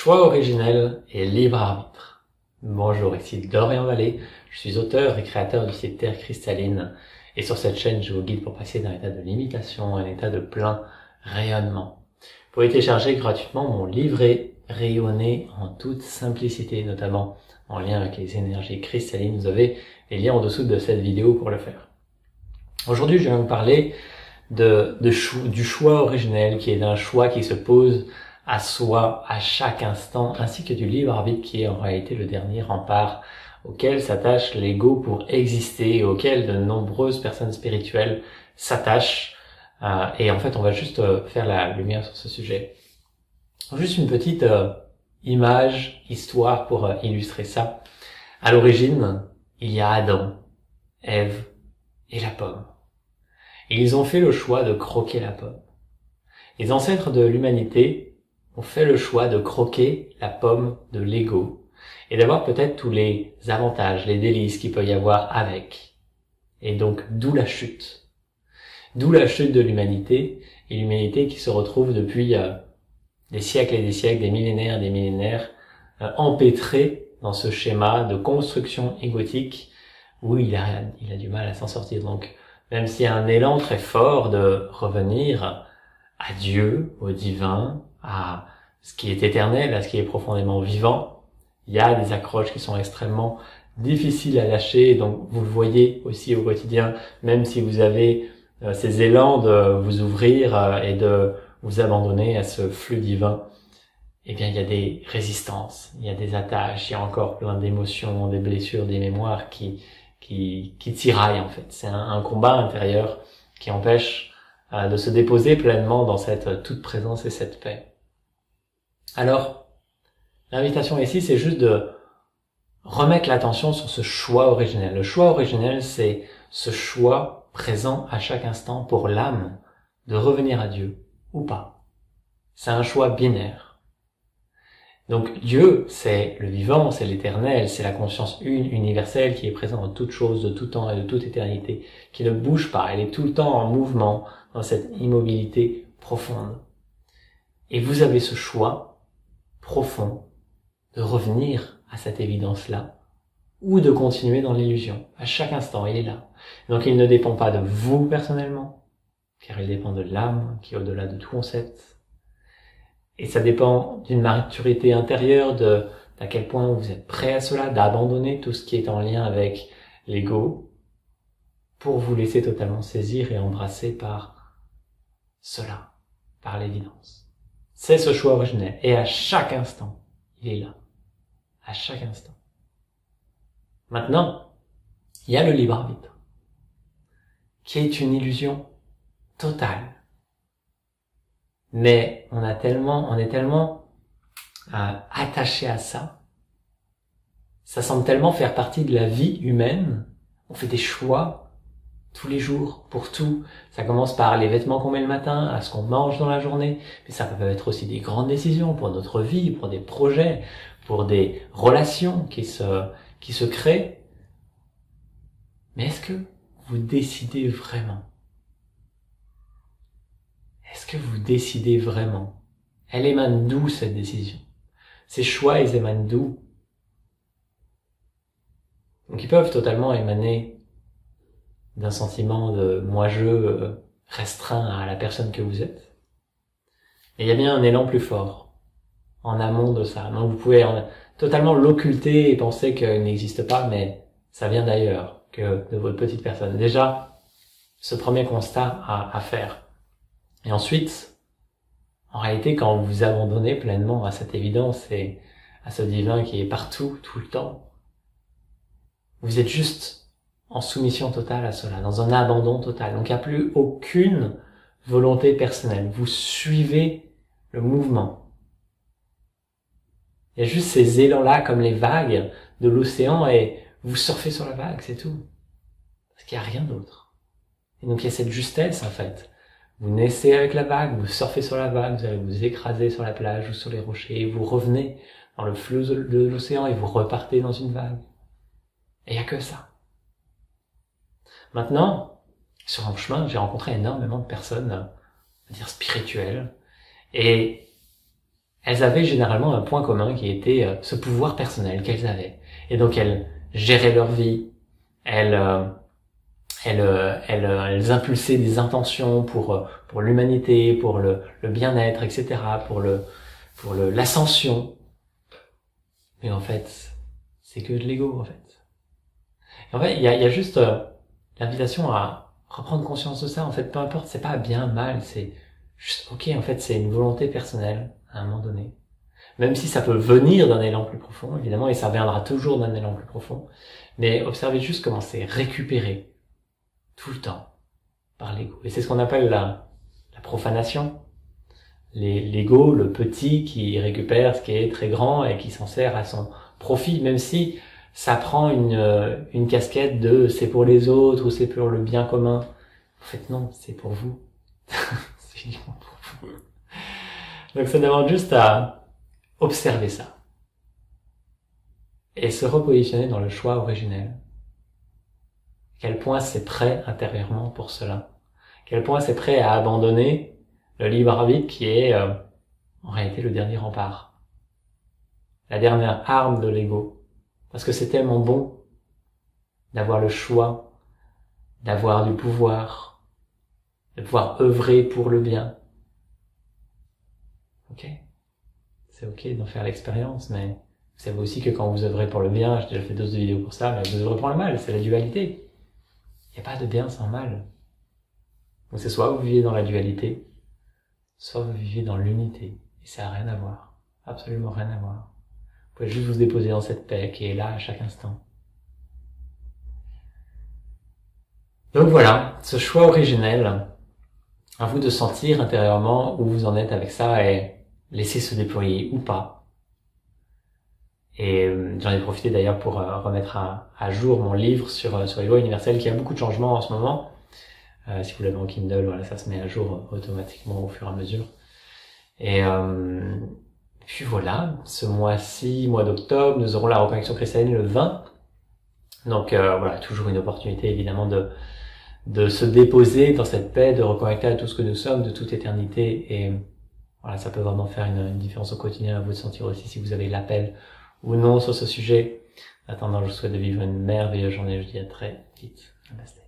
Choix originel et libre arbitre. Bonjour, ici Dorian Vallée, je suis auteur et créateur du site Terre Cristalline et sur cette chaîne je vous guide pour passer d'un état de limitation à un état de plein rayonnement. Vous pouvez télécharger gratuitement mon livret Rayonner en toute simplicité, notamment en lien avec les énergies cristallines. Vous avez les liens en dessous de cette vidéo pour le faire. Aujourd'hui je vais vous parler du choix originel, qui est d'un choix qui se pose à soi à chaque instant, ainsi que du libre arbitre qui est en réalité le dernier rempart auquel s'attache l'ego pour exister et auquel de nombreuses personnes spirituelles s'attachent. Et en fait, on va juste faire la lumière sur ce sujet. Juste une petite histoire pour illustrer ça. À l'origine, il y a Adam, Ève et la pomme. Et ils ont fait le choix de croquer la pomme. Les ancêtres de l'humanité ont fait le choix de croquer la pomme de l'ego et d'avoir peut-être tous les avantages, les délices qu'il peut y avoir avec. Et donc, d'où la chute. D'où la chute de l'humanité, et l'humanité qui se retrouve depuis des siècles et des siècles, des millénaires, empêtrée dans ce schéma de construction égotique où il a du mal à s'en sortir. Donc, même s'il y a un élan très fort de revenir à Dieu, au divin, à ce qui est éternel, à ce qui est profondément vivant, il y a des accroches qui sont extrêmement difficiles à lâcher. Donc vous le voyez aussi au quotidien, même si vous avez ces élans de vous ouvrir et de vous abandonner à ce flux divin, eh bien il y a des résistances, il y a des attaches, il y a encore plein d'émotions, des blessures, des mémoires qui tiraillent en fait. C'est un combat intérieur qui empêche de se déposer pleinement dans cette toute présence et cette paix. Alors, l'invitation ici, c'est juste de remettre l'attention sur ce choix originel. Le choix originel, c'est ce choix présent à chaque instant pour l'âme de revenir à Dieu ou pas. C'est un choix binaire. Donc Dieu, c'est le vivant, c'est l'éternel, c'est la conscience une, universelle qui est présente dans toute chose, de tout temps et de toute éternité, qui ne bouge pas, elle est tout le temps en mouvement, dans cette immobilité profonde. Et vous avez ce choix profond de revenir à cette évidence-là ou de continuer dans l'illusion. À chaque instant, il est là. Donc il ne dépend pas de vous personnellement, car il dépend de l'âme qui est au-delà de tout concept. Et ça dépend d'une maturité intérieure, d'à quel point vous êtes prêt à cela, d'abandonner tout ce qui est en lien avec l'ego pour vous laisser totalement saisir et embrasser par cela, par l'évidence. C'est ce choix originel. Et à chaque instant, il est là. À chaque instant. Maintenant, il y a le libre arbitre, qui est une illusion totale. Mais on est tellement attaché à ça. Ça semble tellement faire partie de la vie humaine. On fait des choix tous les jours, pour tout. Ça commence par les vêtements qu'on met le matin, à ce qu'on mange dans la journée. Mais ça peut être aussi des grandes décisions pour notre vie, pour des projets, pour des relations qui se créent. Mais est-ce que vous décidez vraiment? Est-ce que vous décidez vraiment? Elle émane d'où cette décision? Ces choix, ils émanent d'où? Donc ils peuvent totalement émaner d'un sentiment de moi-je restreint à la personne que vous êtes. Et il y a bien un élan plus fort en amont de ça. Donc vous pouvez totalement l'occulter et penser qu'il n'existe pas, mais ça vient d'ailleurs que de votre petite personne. Déjà, ce premier constat à faire. Et ensuite, en réalité, quand vous vous abandonnez pleinement à cette évidence et à ce divin qui est partout, tout le temps, vous êtes juste en soumission totale à cela, dans un abandon total. Donc il n'y a plus aucune volonté personnelle. Vous suivez le mouvement. Il y a juste ces élans-là comme les vagues de l'océan et vous surfez sur la vague, c'est tout. Parce qu'il n'y a rien d'autre. Et donc il y a cette justesse en fait. Vous naissez avec la vague, vous surfez sur la vague, vous allez vous écraser sur la plage ou sur les rochers, et vous revenez dans le fleuve de l'océan et vous repartez dans une vague. Et il n'y a que ça. Maintenant, sur mon chemin, j'ai rencontré énormément de personnes, on va dire spirituelles, et elles avaient généralement un point commun qui était ce pouvoir personnel qu'elles avaient. Et donc elles géraient leur vie, elles impulsaient des intentions pour l'humanité, pour le bien-être, etc., pour l'ascension. Mais en fait, c'est que de l'ego, en fait. Et en fait, il y a juste l'invitation à reprendre conscience de ça. En fait, peu importe, c'est pas bien, mal, c'est juste, ok, en fait, c'est une volonté personnelle, à un moment donné. Même si ça peut venir d'un élan plus profond, évidemment, et ça viendra toujours d'un élan plus profond. Mais observez juste comment c'est récupéré tout le temps par l'ego. Et c'est ce qu'on appelle la profanation. L'ego, le petit qui récupère ce qui est très grand et qui s'en sert à son profit, même si ça prend une casquette de c'est pour les autres ou c'est pour le bien commun. En fait, non, c'est pour vous. C'est uniquement pour vous. Donc ça demande juste à observer ça et se repositionner dans le choix originel. À quel point c'est prêt intérieurement pour cela. À quel point c'est prêt à abandonner le libre arbitre qui est en réalité le dernier rempart. La dernière arme de l'ego. Parce que c'est tellement bon d'avoir le choix, d'avoir du pouvoir, de pouvoir œuvrer pour le bien. Ok? C'est ok d'en faire l'expérience, mais vous savez aussi que quand vous œuvrez pour le bien, j'ai déjà fait 2 vidéos pour ça, mais vous œuvrez pour le mal, c'est la dualité. Il n'y a pas de bien sans mal. Donc c'est soit vous vivez dans la dualité, soit vous vivez dans l'unité. Et ça n'a rien à voir. Absolument rien à voir. Vous pouvez juste vous déposer dans cette paix qui est là à chaque instant. Donc voilà, ce choix originel, à vous de sentir intérieurement où vous en êtes avec ça et laisser se déployer ou pas. Et j'en ai profité d'ailleurs pour remettre à jour mon livre sur les lois universelles qui a beaucoup de changements en ce moment. Si vous l'avez en Kindle, voilà, ça se met à jour automatiquement au fur et à mesure. Et puis voilà, ce mois-ci, mois d'octobre, nous aurons la reconnexion cristalline le 20. Donc voilà, toujours une opportunité évidemment de se déposer dans cette paix, de reconnecter à tout ce que nous sommes, de toute éternité. Et voilà, ça peut vraiment faire une différence au quotidien, à vous de sentir aussi si vous avez l'appel ou non sur ce sujet. En attendant, je vous souhaite de vivre une merveilleuse journée. Je vous dis à très vite. Namaste.